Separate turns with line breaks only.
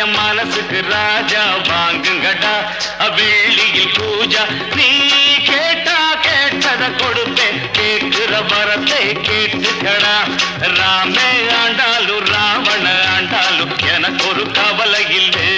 என் மனசுக்கு ராஜா வாங்குங்கடா வெள்ளியில் பூஜா நீ கேட்டா கேட்டத கொடுப்பேன் கேட்கிற வரத்தை கேட்டுக்கடா ராமே ஆண்டாலும் ராவண ஆண்டாலும் எனக்கு ஒரு கவலை இல்லை